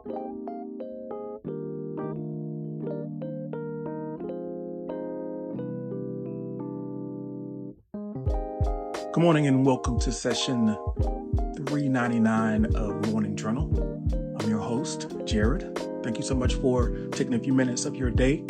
Good morning and welcome to session 399 of Morning Journal. I'm your host, Jared. Thank you so much for taking a few minutes of your day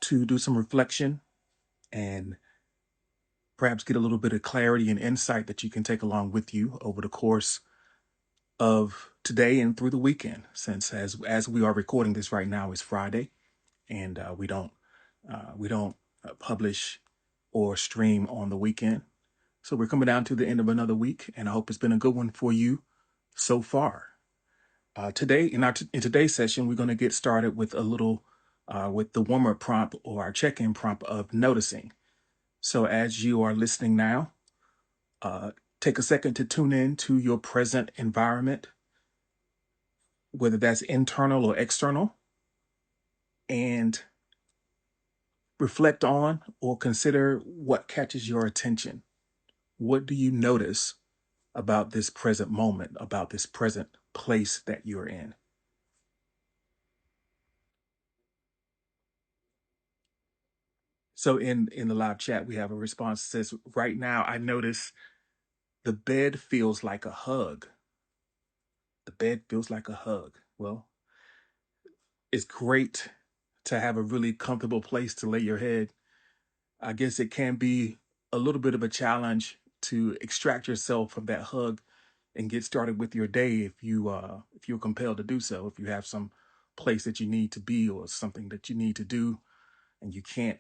to do some reflection and perhaps get a little bit of clarity and insight that you can take along with you over the course of today and through the weekend. Since as we are recording this right now is Friday, and we don't publish or stream on the weekend. So we're coming down to the end of another week, and I hope it's been a good one for you so far. Today, in today's session, we're going to get started with with the warm-up prompt or our check-in prompt of noticing. So as you are listening now, take a second to tune in to your present environment, whether that's internal or external, and reflect on or consider what catches your attention. What do you notice about this present moment, about this present place that you're in? So in the live chat, we have a response that says, right now, I notice the bed feels like a hug. The bed feels like a hug. Well, it's great to have a really comfortable place to lay your head. I guess it can be a little bit of a challenge to extract yourself from that hug and get started with your day if you're compelled to do so. If you have some place that you need to be or something that you need to do and you can't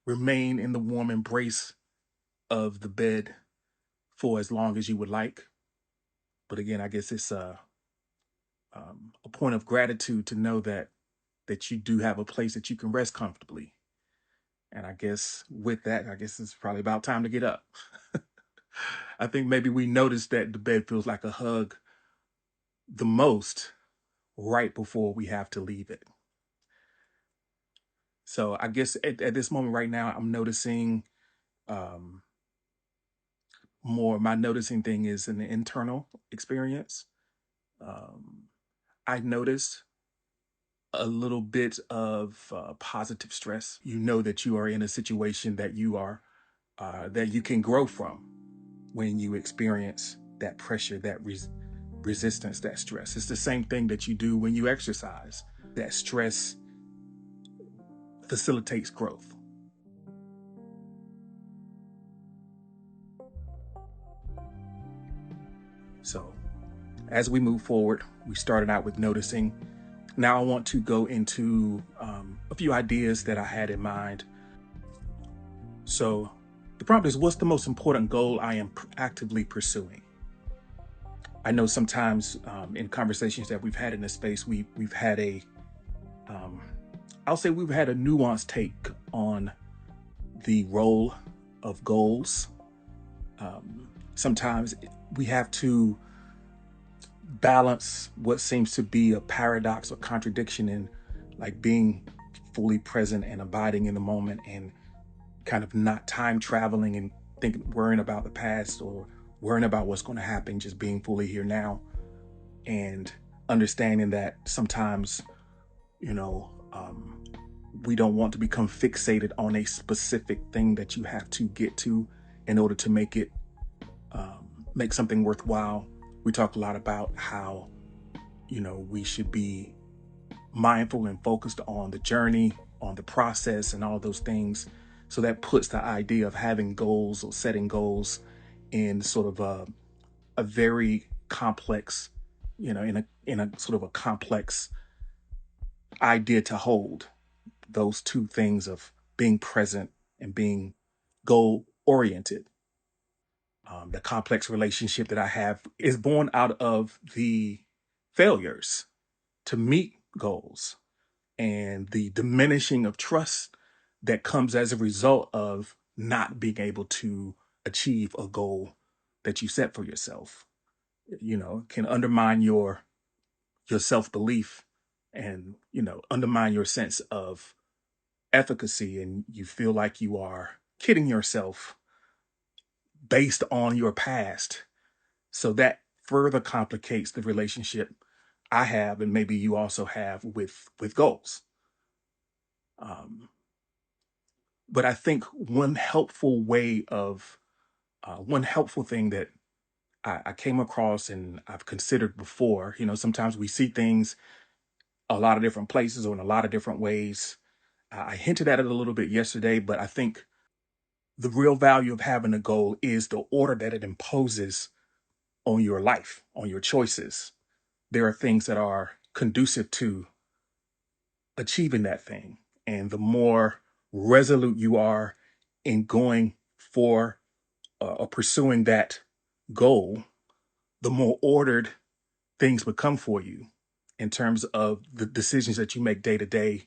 remain in the warm embrace of the bed for as long as you would like. But again, I guess it's a point of gratitude to know that you do have a place that you can rest comfortably. And I guess with that, I guess it's probably about time to get up. I think maybe we notice that the bed feels like a hug the most right before we have to leave it. So I guess at this moment right now, I'm noticing um, more. My noticing thing is an internal experience. Um, I notice a little bit of positive stress. You know that you are in a situation that that you can grow from when you experience that pressure, that resistance, that stress. It's the same thing that you do when you exercise. That stress facilitates growth. So as we move forward, we started out with noticing. Now I want to go into a few ideas that I had in mind. So the prompt is, what's the most important goal I am actively pursuing? I know sometimes in conversations that we've had in this space, we've had um, I'll say we've had a nuanced take on the role of goals. Sometimes we have to balance what seems to be a paradox or contradiction in like being fully present and abiding in the moment and kind of not time traveling and worrying about the past or worrying about what's going to happen, just being fully here now and understanding that sometimes, you know, we don't want to become fixated on a specific thing that you have to get to in order to make it make something worthwhile. We talk a lot about how, we should be mindful and focused on the journey, on the process, and all those things. So that puts the idea of having goals or setting goals in sort of a very complex, in a sort of a complex idea to hold. Those two things of being present and being goal oriented. The complex relationship that I have is born out of the failures to meet goals and the diminishing of trust that comes as a result of not being able to achieve a goal that you set for yourself. Can undermine your self-belief and, undermine your sense of efficacy, and you feel like you are kidding yourself based on your past. So that further complicates the relationship, I have, and maybe you also have with goals. Um, but I think one helpful thing that I came across and I've considered before, sometimes we see things a lot of different places or in a lot of different ways. I hinted at it a little bit yesterday, but I think the real value of having a goal is the order that it imposes on your life, on your choices. There are things that are conducive to achieving that thing. And the more resolute you are in going for or pursuing that goal, the more ordered things become for you in terms of the decisions that you make day to day,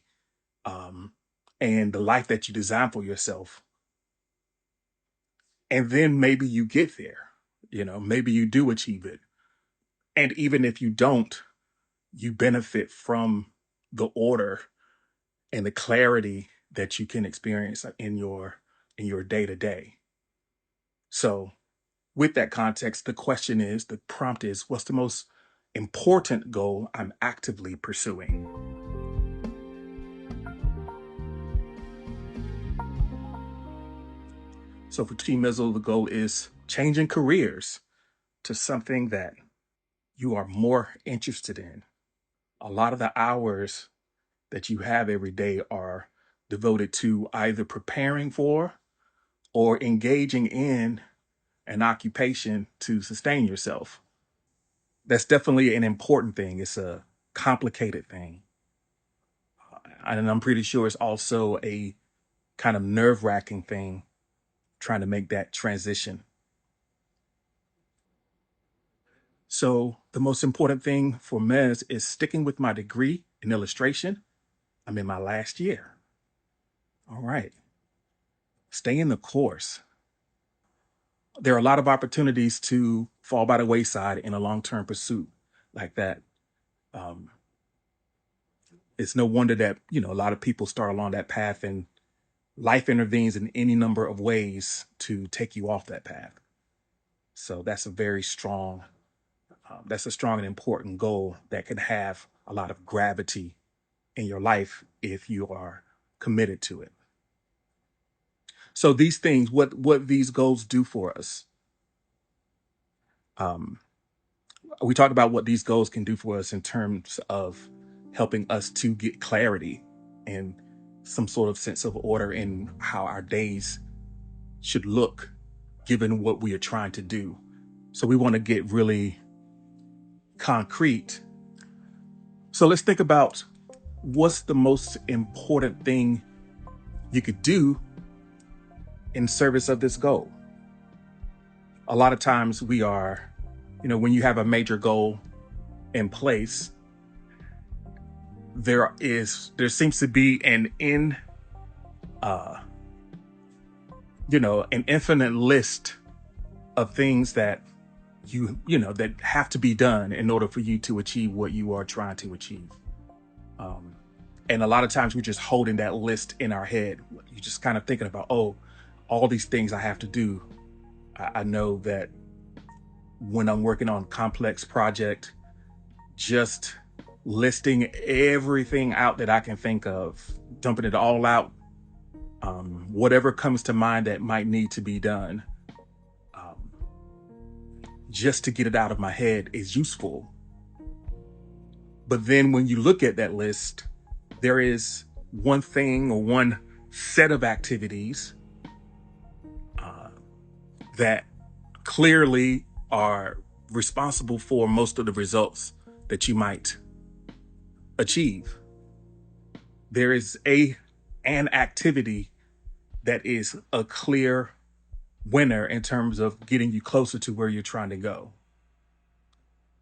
um, and the life that you design for yourself. And then maybe you get there, maybe you do achieve it. And even if you don't, you benefit from the order and the clarity that you can experience in your day to day. So with that context, the prompt is, what's the most important goal I'm actively pursuing? So for Team Mizzle, the goal is changing careers to something that you are more interested in. A lot of the hours that you have every day are devoted to either preparing for or engaging in an occupation to sustain yourself. That's definitely an important thing. It's a complicated thing. And I'm pretty sure it's also a kind of nerve wracking thing trying to make that transition. So, the most important thing for Mez is sticking with my degree in illustration. I'm in my last year. All right. Stay in the course. There are a lot of opportunities to fall by the wayside in a long term pursuit like that. Um, it's no wonder that, a lot of people start along that path and life intervenes in any number of ways to take you off that path. So that's a strong and important goal that can have a lot of gravity in your life if you are committed to it. So these things, what these goals do for us, um, we talked about what these goals can do for us in terms of helping us to get clarity and some sort of sense of order in how our days should look given what we are trying to do. So we want to get really concrete. So let's think about what's the most important thing you could do in service of this goal. A lot of times when you have a major goal in place, there seems to be uh, an infinite list of things that that have to be done in order for you to achieve what you are trying to achieve. Um, and a lot of times we're just holding that list in our head. You're just kind of thinking about, oh, all these things I have to do. I know that when I'm working on complex project, just listing everything out that I can think of, dumping it all out, whatever comes to mind that might need to be done, um, just to get it out of my head is useful. But then when you look at that list, there is one thing or one set of activities uh, that clearly are responsible for most of the results that you might achieve. There is an activity that is a clear winner in terms of getting you closer to where you're trying to go.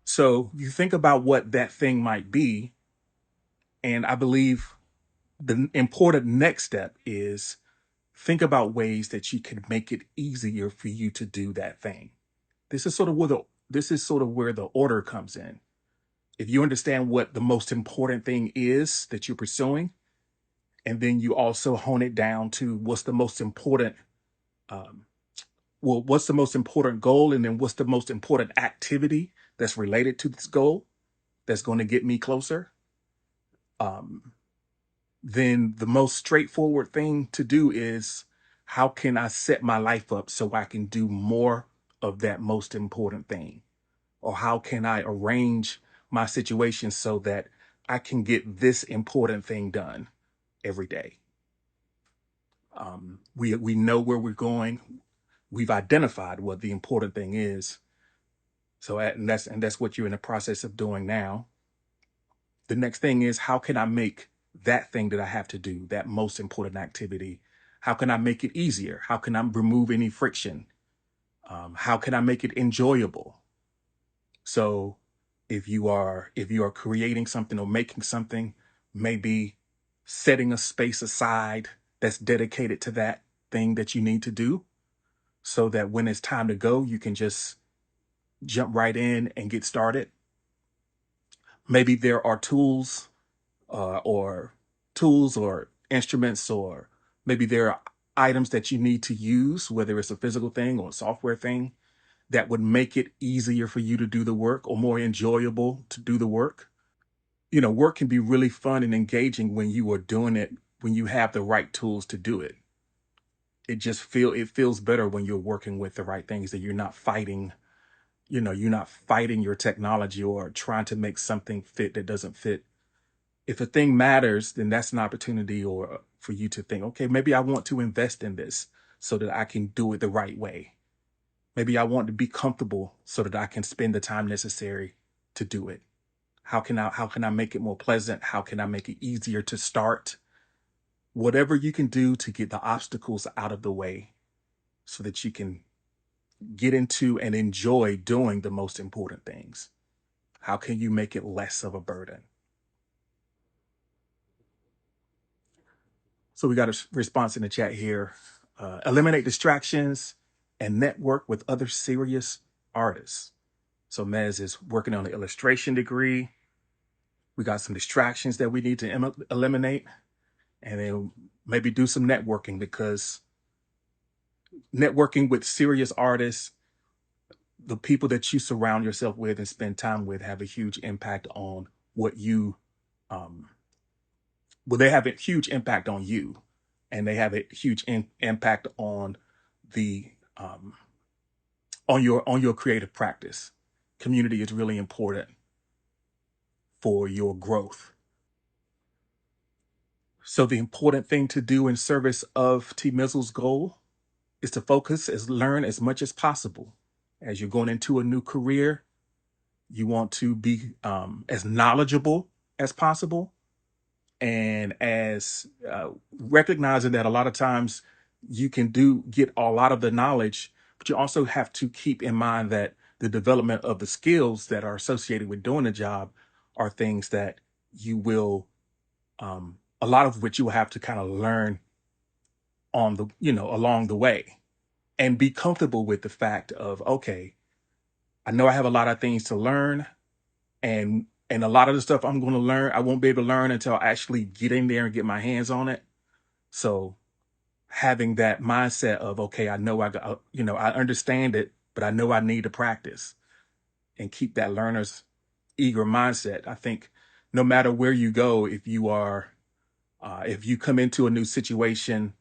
So you think about what that thing might be, and I believe the important next step is think about ways that you can make it easier for you to do that thing. This is sort of where the order comes in. If you understand what the most important thing is that you're pursuing, and then you also hone it down to um, what's the most important goal, and then what's the most important activity that's related to this goal. that's going to get me closer, then the most straightforward thing to do is, how can I set my life up so I can do more of that most important thing? Or how can I arrange my situation so that I can get this important thing done every day? We know where we're going. We've identified what the important thing is. So and that's what you're in the process of doing now. The next thing is, how can I make that thing that I have to do, that most important activity, how can I make it easier? How can I remove any friction? How can I make it enjoyable? So if you are creating something or making something, maybe setting a space aside that's dedicated to that thing that you need to do, so that when it's time to go, you can just jump right in and get started. Maybe there are or tools or instruments, or maybe there are items that you need to use, whether it's a physical thing or a software thing, that would make it easier for you to do the work or more enjoyable to do the work. Work can be really fun and engaging when you are doing it, when you have the right tools to do it. It feels better when you're working with the right things, that you're not fighting your technology or trying to make something fit that doesn't fit. If a thing matters, then that's an opportunity or for you to think, okay, maybe I want to invest in this so that I can do it the right way. Maybe I want to be comfortable so that I can spend the time necessary to do it. How can I make it more pleasant? How can I make it easier to start? Whatever you can do to get the obstacles out of the way so that you can get into and enjoy doing the most important things. How can you make it less of a burden? So we got a response in the chat here. Eliminate distractions and network with other serious artists. So Mez is working on an illustration degree. We got some distractions that we need to eliminate, and then maybe do some networking, because networking with serious artists, the people that you surround yourself with and spend time with, have a huge impact on what you, um, well, they have a huge impact on you, and they have a huge impact the, um, on your creative practice. Community is really important for your growth. So the important thing to do in service of T Mizzle's goal is to learn as much as possible. As you're going into a new career, you want to be as knowledgeable as possible, and as recognizing that a lot of times you can get a lot of the knowledge, but you also have to keep in mind that the development of the skills that are associated with doing the job are things that you will, a lot of which you will have to kind of learn along the way, and be comfortable with the fact of, okay, I know I have a lot of things to learn, and a lot of the stuff I'm going to learn, I won't be able to learn until I actually get in there and get my hands on it. So having that mindset of, okay, I know I understand it, but I know I need to practice, and keep that learner's eager mindset. I think no matter where you go, if you come into a new situation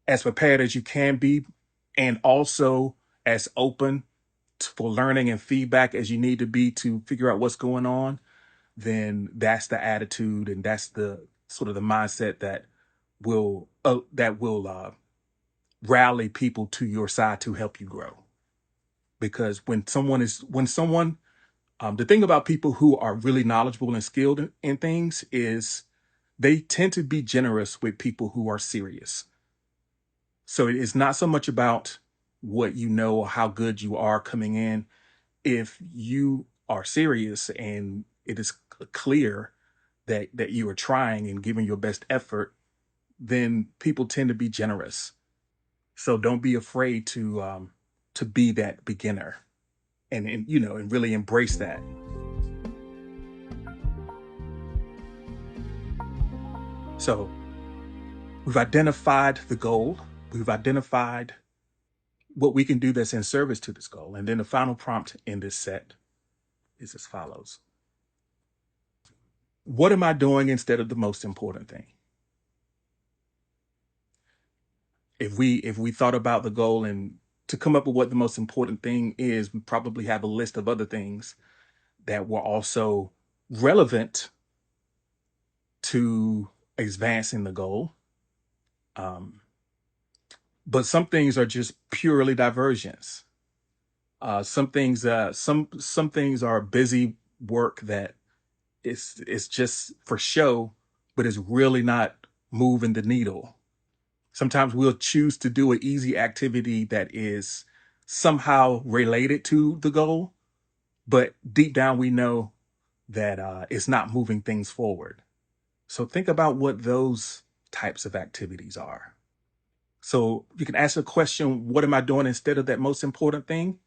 as prepared as you can be, and also as open for learning and feedback as you need to be to figure out what's going on, then that's the attitude, and that's the sort of the mindset that will rally people to your side to help you grow. Because the thing about people who are really knowledgeable and skilled in things is they tend to be generous with people who are serious. So it is not so much about what you know or how good you are coming in. If you are serious and it is clear that you are trying and giving your best effort, then people tend to be generous. So don't be afraid to be that beginner, and really embrace that. So we've identified the goal. We've identified what we can do that's in service to this goal. And then the final prompt in this set is as follows. What am I doing instead of the most important thing? If we thought about the goal and to come up with what the most important thing is, we probably have a list of other things that were also relevant to advancing the goal. Um, but some things are just purely diversions. Some things are busy work that it's just for show, but it's really not moving the needle. Sometimes we'll choose to do an easy activity that is somehow related to the goal, but deep down we know that it's not moving things forward. So think about what those types of activities are. So you can ask a question, what am I doing instead of that most important thing?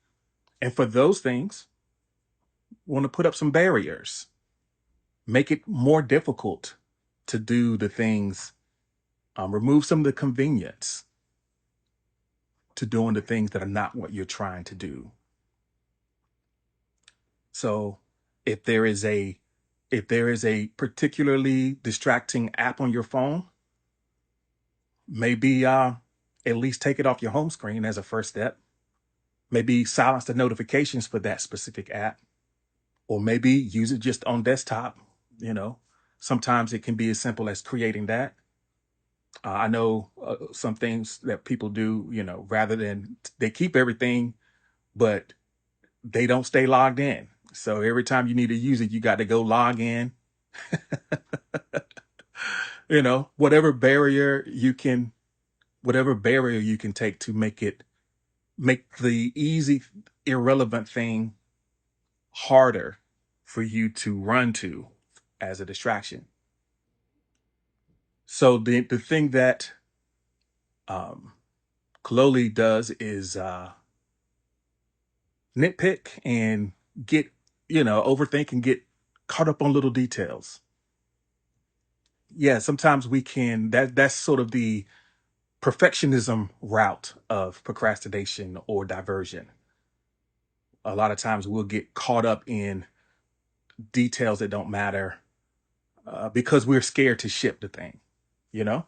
And for those things, we want to put up some barriers, make it more difficult to do the things, remove some of the convenience to doing the things that are not what you're trying to do. So if there is a if there is a particularly distracting app on your phone, maybe at least take it off your home screen as a first step. Maybe silence the notifications for that specific app, or maybe use it just on desktop. You know, sometimes it can be as simple as creating that. I know some things that people do, rather than they keep everything, but they don't stay logged in. So every time you need to use it, you got to go log in. Whatever barrier you can take to make the easy, irrelevant thing harder for you to run to as a distraction. So the thing that um, Kaloli does is nitpick and get, overthink and get caught up on little details. Yeah, sometimes we can, that's sort of the perfectionism route of procrastination or diversion. A lot of times we'll get caught up in details that don't matter because we're scared to ship the thing. You know,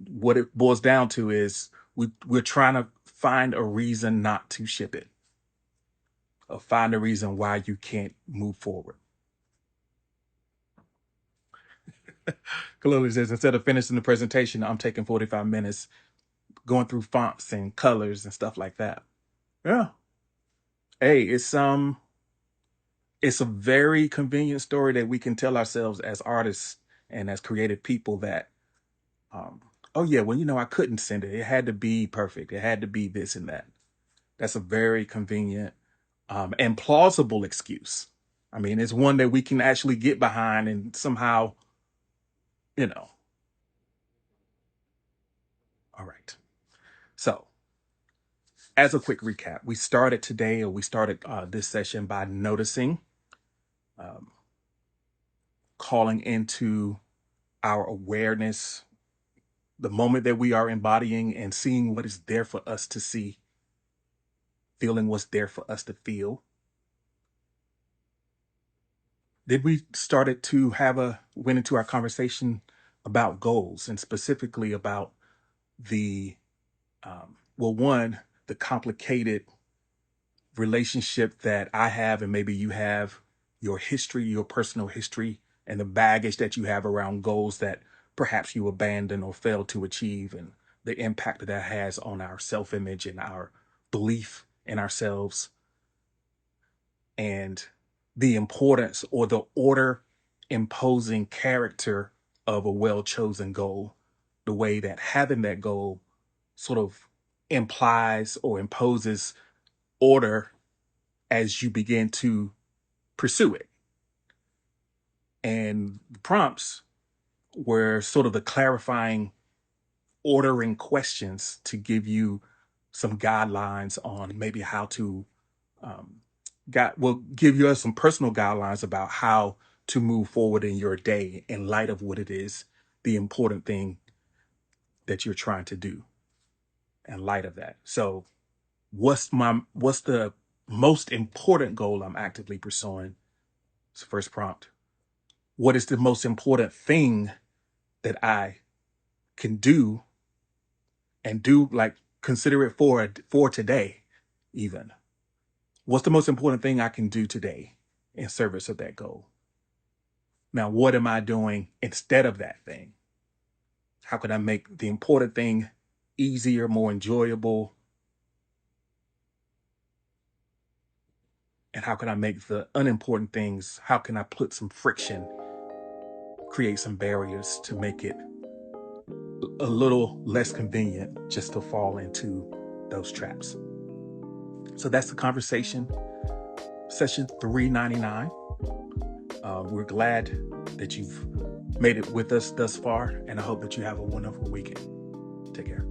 what it boils down to is we're trying to find a reason not to ship it, or find a reason why you can't move forward. Kalila says, instead of finishing the presentation, I'm taking 45 minutes going through fonts and colors and stuff like that. Yeah. Hey, it's a very convenient story that we can tell ourselves as artists and as creative people that, um, oh yeah, well, I couldn't send it. It had to be perfect. It had to be this and that. That's a very convenient and plausible excuse. I mean, it's one that we can actually get behind and somehow, you know. All right. So, as a quick recap, we started this session by noticing, um, calling into our awareness the moment that we are embodying and seeing what is there for us to see, feeling what's there for us to feel. Then we started to went into our conversation about goals and specifically about one, the complicated relationship that I have, and maybe you have, your history, your personal history, and the baggage that you have around goals that perhaps you abandon or fail to achieve, and the impact that that has on our self image and our belief in ourselves, and the importance or the order imposing character of a well chosen goal, the way that having that goal sort of implies or imposes order as you begin to pursue it. And the prompts were sort of the clarifying, ordering questions to give you some guidelines on maybe how to, um, will give you some personal guidelines about how to move forward in your day in light of what it is, the important thing that you're trying to do in light of that. So what's the most important goal I'm actively pursuing? It's the first prompt. what is the most important thing that I can do, and do, like, consider it for today even. What's the most important thing I can do today in service of that goal? Now, what am I doing instead of that thing? How can I make the important thing easier, more enjoyable? And how can I make the unimportant things, how can I put some friction, create some barriers to make it a little less convenient just to fall into those traps? So that's the conversation, session 399. We're glad that you've made it with us thus far, and I hope that you have a wonderful weekend. Take care.